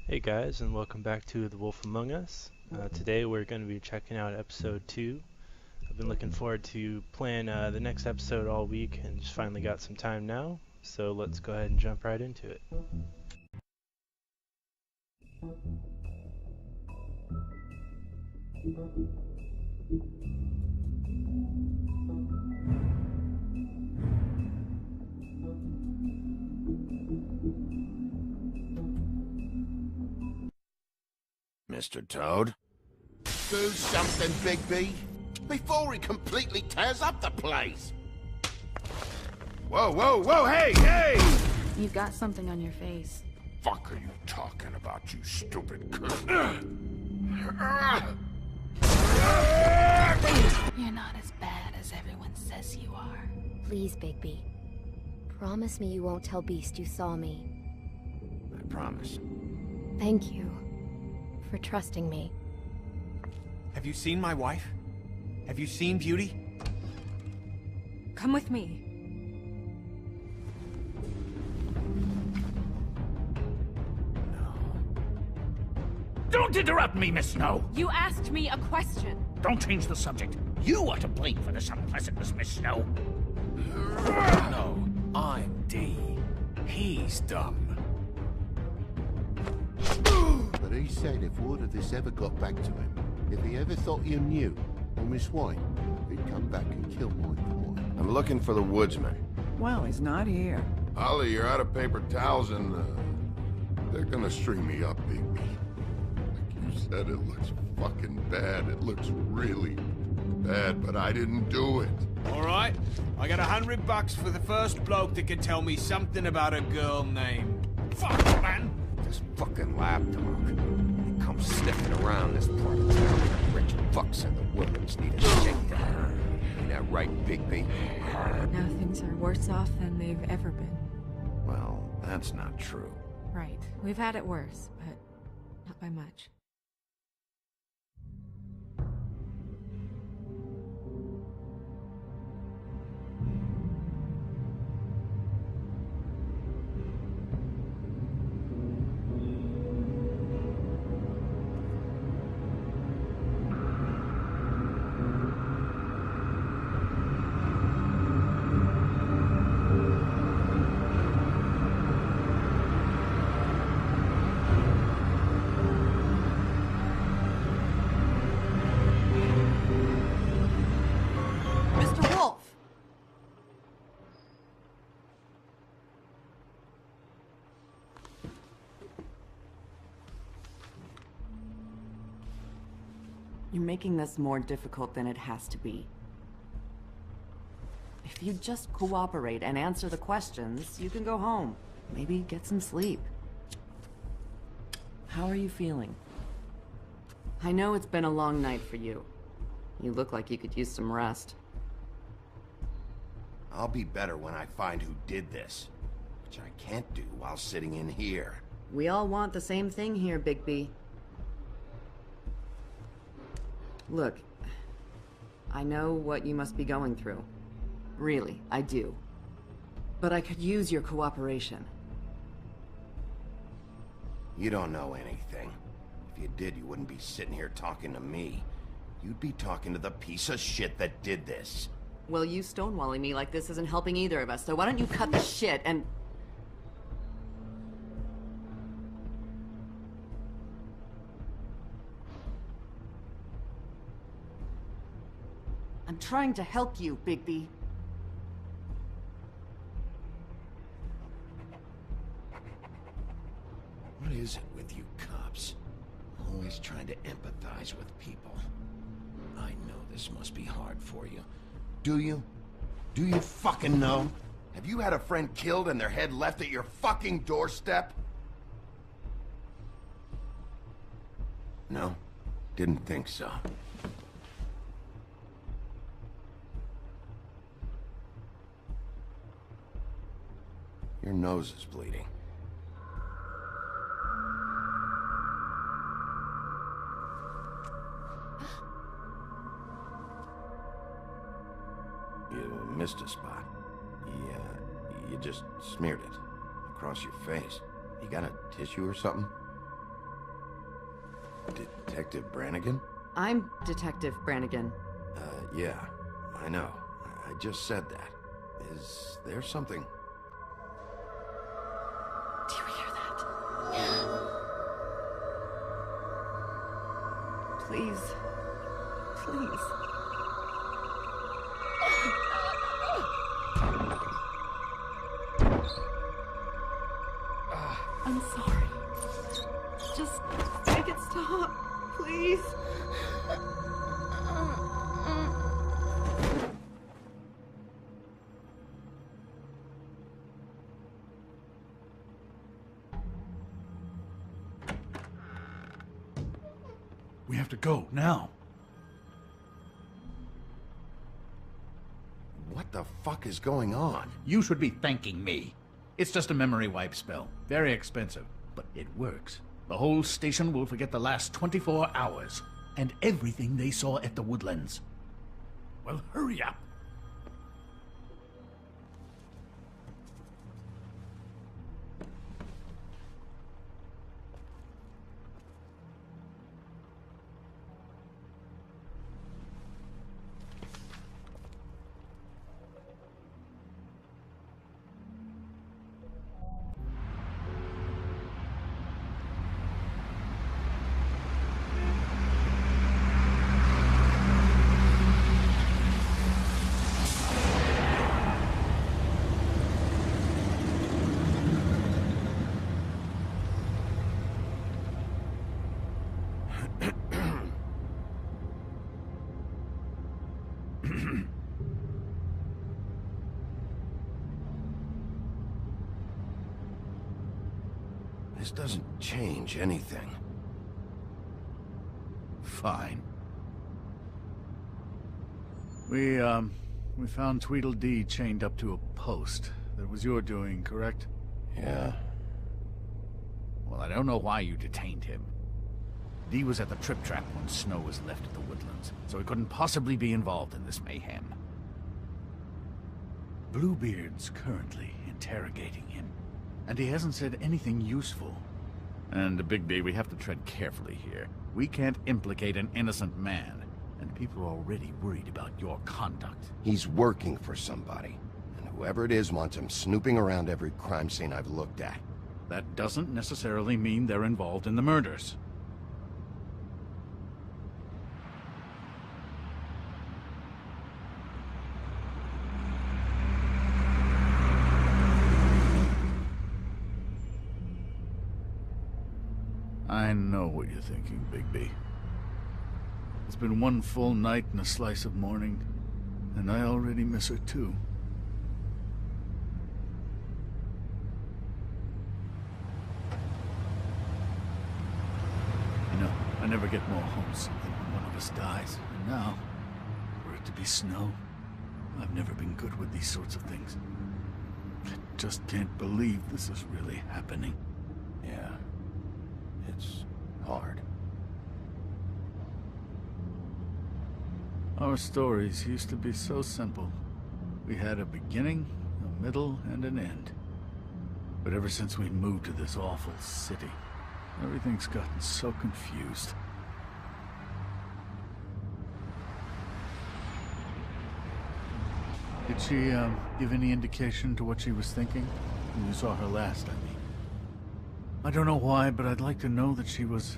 Hey guys, and welcome back to The Wolf Among Us. Today we're going to be checking out episode 2. I've been looking forward to playing the next episode all week and just finally got some time now, so let's go ahead and jump right into it. Mr. Toad? Do something, Bigby, before he completely tears up the place. Whoa, whoa, whoa, hey! You've got something on your face. Fuck are you talking about, you stupid cunt? You're not as bad as everyone says you are. Please, Bigby. Promise me you won't tell Beast you saw me. I promise. Thank you for trusting me. Have you seen my wife? Have you seen Beauty? Come with me. Don't interrupt me, Miss Snow! You asked me a question. Don't change the subject. You are to blame for this unpleasantness, Miss Snow. No, I'm D. He's dumb. But he said if word of this ever got back to him, if he ever thought you knew, or Miss White, he'd come back and kill my boy. I'm looking for the woodsman. Well, he's not here. Holly, you're out of paper towels and, they're gonna string me up, Bigby. Like you said, it looks fucking bad. It looks really bad, but I didn't do it. Alright, I got $100 for the first bloke that can tell me something about a girl named... Fuck, man! This fucking lapdog. He comes sniffing around this part of town. Rich fucks in the woods need a shakedown. Ain't that right, Bigby? Now things are worse off than they've ever been. Well, that's not true. Right. We've had it worse, but not by much. Mr. Wolf! You're making this more difficult than it has to be. If you just cooperate and answer the questions, you can go home. Maybe get some sleep. How are you feeling? I know it's been a long night for you. You look like you could use some rest. I'll be better when I find who did this. Which I can't do while sitting in here. We all want the same thing here, Bigby. Look, I know what you must be going through. Really, I do. But I could use your cooperation. You don't know anything. If you did, you wouldn't be sitting here talking to me. You'd be talking to the piece of shit that did this. Well, you stonewalling me like this isn't helping either of us, so why don't you cut the shit and... I'm trying to help you, Bigby. What is it with you cops? Always trying to empathize with people. I know this must be hard for you. Do you? Do you fucking know? Have you had a friend killed and their head left at your fucking doorstep? No? Didn't think so. Your nose is bleeding. You missed a spot. You just smeared it across your face. You got a tissue or something? Detective Brannigan? I'm Detective Brannigan. Yeah, I know. I just said that. Is there something... Do you hear that? Please. Please. I'm sorry. Just make it stop, please. We have to go, now. What the fuck is going on? You should be thanking me. It's just a memory wipe spell. Very expensive, but it works. The whole station will forget the last 24 hours and everything they saw at the Woodlands. Well, hurry up. This doesn't change anything. Fine. We found Tweedledee chained up to a post. That was your doing, correct? Yeah. Well, I don't know why you detained him. Dee was at the trip trap when Snow was left at the Woodlands, so he couldn't possibly be involved in this mayhem. Bluebeard's currently interrogating him, and he hasn't said anything useful. And Bigby, we have to tread carefully here. We can't implicate an innocent man, and people are already worried about your conduct. He's working for somebody, and whoever it is wants him snooping around every crime scene I've looked at. That doesn't necessarily mean they're involved in the murders. I know what you're thinking, Bigby. It's been one full night and a slice of morning, and I already miss her too. You know, I never get more homesick than when one of us dies, and now, for it to be Snow, I've never been good with these sorts of things. I just can't believe this is really happening. Yeah. It's hard. Our stories used to be so simple. We had a beginning, a middle, and an end. But ever since we moved to this awful city, everything's gotten so confused. Did she, give any indication to what she was thinking? When you saw her last, I mean. I don't know why, but I'd like to know that she was...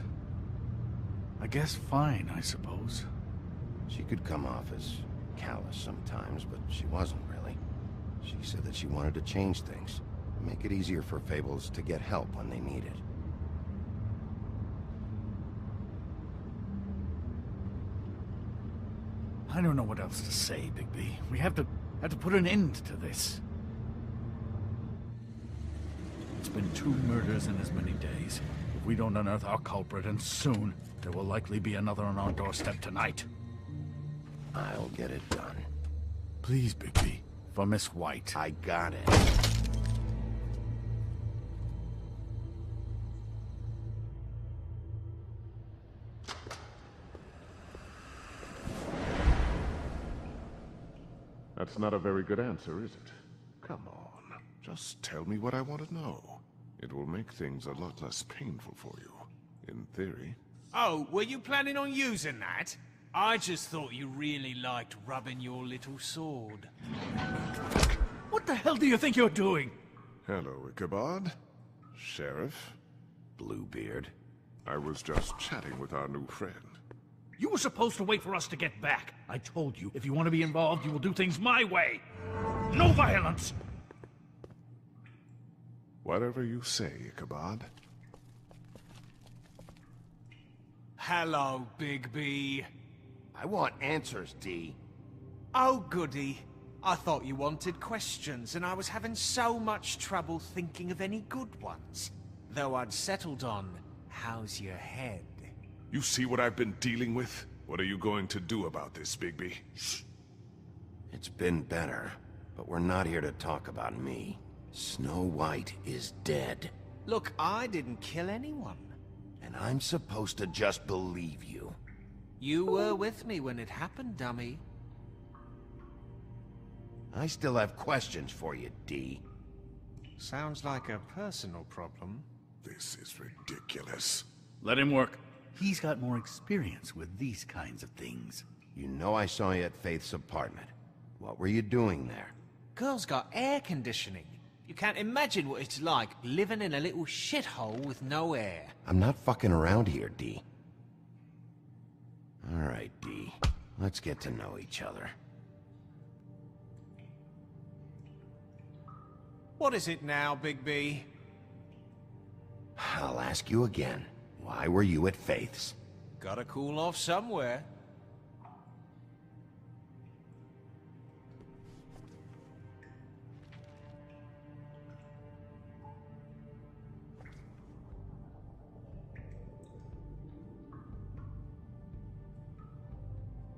I guess fine, I suppose. She could come off as callous sometimes, but she wasn't really. She said that she wanted to change things, make it easier for Fables to get help when they need it. I don't know what else to say, Bigby. We have to put an end to this. It's been 2 murders in as many days. If we don't unearth our culprit, and soon, there will likely be another on our doorstep tonight. I'll get it done. Please, Bigby. For Miss White. I got it. That's not a very good answer, is it? Come on. Just tell me what I want to know. It will make things a lot less painful for you. In theory. Oh, were you planning on using that? I just thought you really liked rubbing your little sword. What the hell do you think you're doing? Hello, Ichabod. Sheriff. Bluebeard. I was just chatting with our new friend. You were supposed to wait for us to get back. I told you, if you want to be involved, you will do things my way. No violence! Whatever you say, Ichabod. Hello, Bigby. I want answers, D. Oh, goody. I thought you wanted questions, and I was having so much trouble thinking of any good ones. Though I'd settled on, how's your head? You see what I've been dealing with? What are you going to do about this, Bigby? Shh. It's been better, but we're not here to talk about me. Snow White is dead. Look, I didn't kill anyone. And I'm supposed to just believe you. You were with me when it happened, dummy. I still have questions for you, D. Sounds like a personal problem. This is ridiculous. Let him work. He's got more experience with these kinds of things. You know I saw you at Faith's apartment. What were you doing there? Girl's got air conditioning. You can't imagine what it's like living in a little shithole with no air. I'm not fucking around here, D. All right, D. Let's get to know each other. What is it now, Bigby? I'll ask you again. Why were you at Faith's? Gotta cool off somewhere.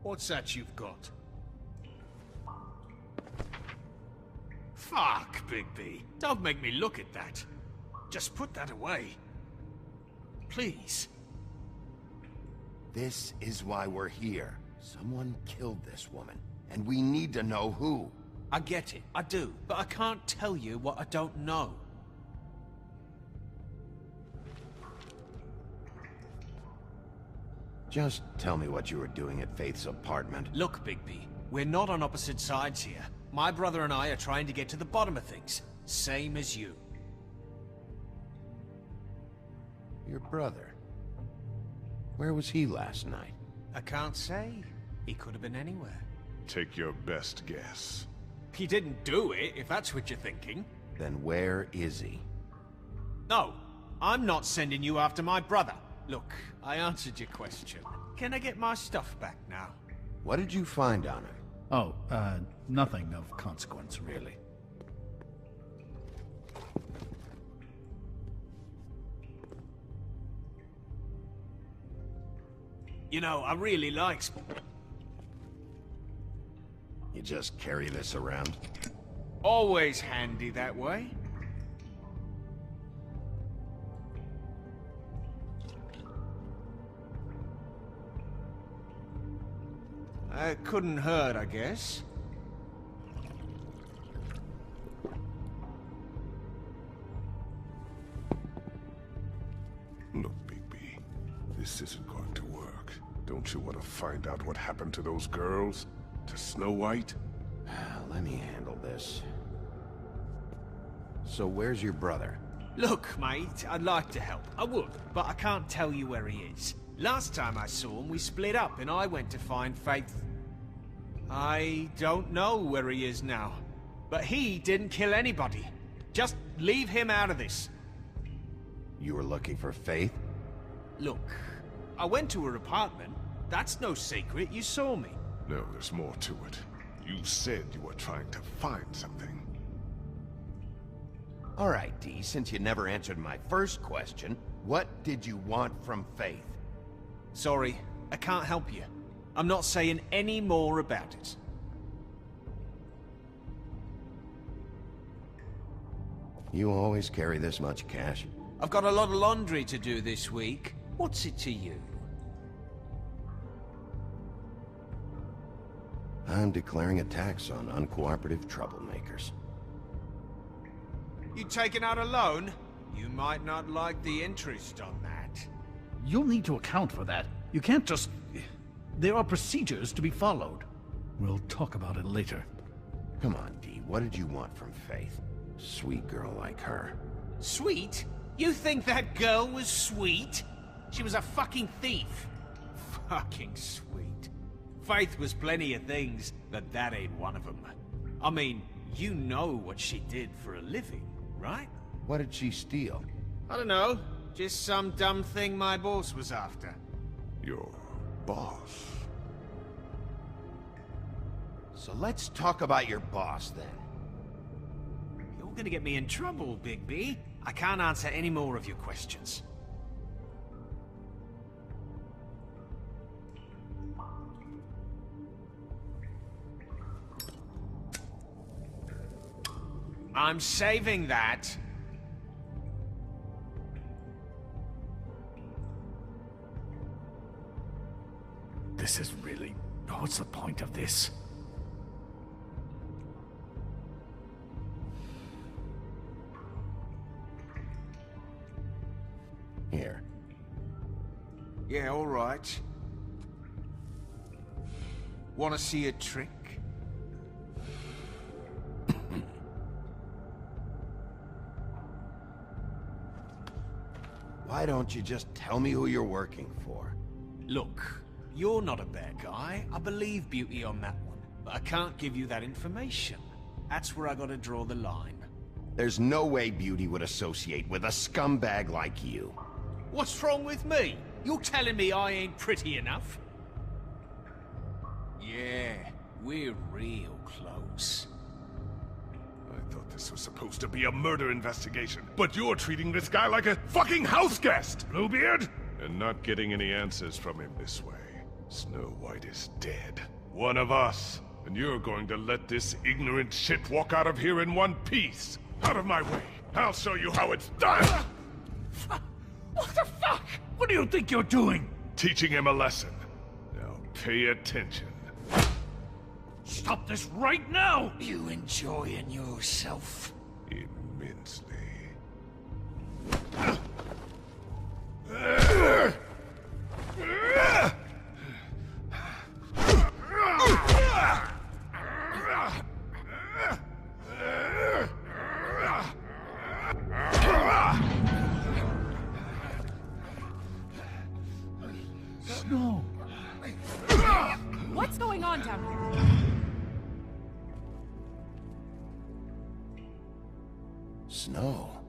What's that you've got? Fuck, Bigby. Don't make me look at that. Just put that away. Please. This is why we're here. Someone killed this woman, and we need to know who. I get it, I do, but I can't tell you what I don't know. Just tell me what you were doing at Faith's apartment. Look, Bigby, we're not on opposite sides here. My brother and I are trying to get to the bottom of things. Same as you. Your brother? Where was he last night? I can't say. He could have been anywhere. Take your best guess. He didn't do it, if that's what you're thinking. Then where is he? No, I'm not sending you after my brother. Look, I answered your question. Can I get my stuff back now? What did you find on him? Oh, nothing of consequence, really. You know, I really like... You just carry this around? Always handy that way. Couldn't hurt, I guess. Look, Bigby, this isn't going to work. Don't you want to find out what happened to those girls? To Snow White? Let me handle this. So where's your brother? Look, mate, I'd like to help. I would, but I can't tell you where he is. Last time I saw him, we split up and I went to find Faith. I don't know where he is now. But he didn't kill anybody. Just leave him out of this. You were looking for Faith? Look, I went to her apartment. That's no secret, you saw me. No, there's more to it. You said you were trying to find something. All right, D, since you never answered my first question, what did you want from Faith? Sorry, I can't help you. I'm not saying any more about it. You always carry this much cash? I've got a lot of laundry to do this week. What's it to you? I'm declaring a tax on uncooperative troublemakers. You taking out a loan? You might not like the interest on that. You'll need to account for that. You can't just... There are procedures to be followed. We'll talk about it later. Come on, Dee. What did you want from Faith? Sweet girl like her. Sweet? You think that girl was sweet? She was a fucking thief. Fucking sweet. Faith was plenty of things, but that ain't one of them. I mean, you know what she did for a living, right? What did she steal? I don't know. Just some dumb thing my boss was after. Your boss. So let's talk about your boss, then. You're gonna get me in trouble, Big B. I can't answer any more of your questions. I'm saving that. This is really... What's the point of this? Here. Yeah, all right. Want to see a trick? Why don't you just tell me who you're working for? Look, you're not a bad guy. I believe Beauty on that one. But I can't give you that information. That's where I gotta draw the line. There's no way Beauty would associate with a scumbag like you. What's wrong with me? You're telling me I ain't pretty enough? Yeah, we're real close. I thought this was supposed to be a murder investigation, but you're treating this guy like a fucking house guest, Bluebeard! And not getting any answers from him this way. Snow White is dead. One of us. And you're going to let this ignorant shit walk out of here in one piece. Out of my way. I'll show you how it's done! What the fuck? What do you think you're doing? Teaching him a lesson. Now pay attention. Stop this right now! You enjoying yourself? Immensely. Snow! What's going on down here? Snow.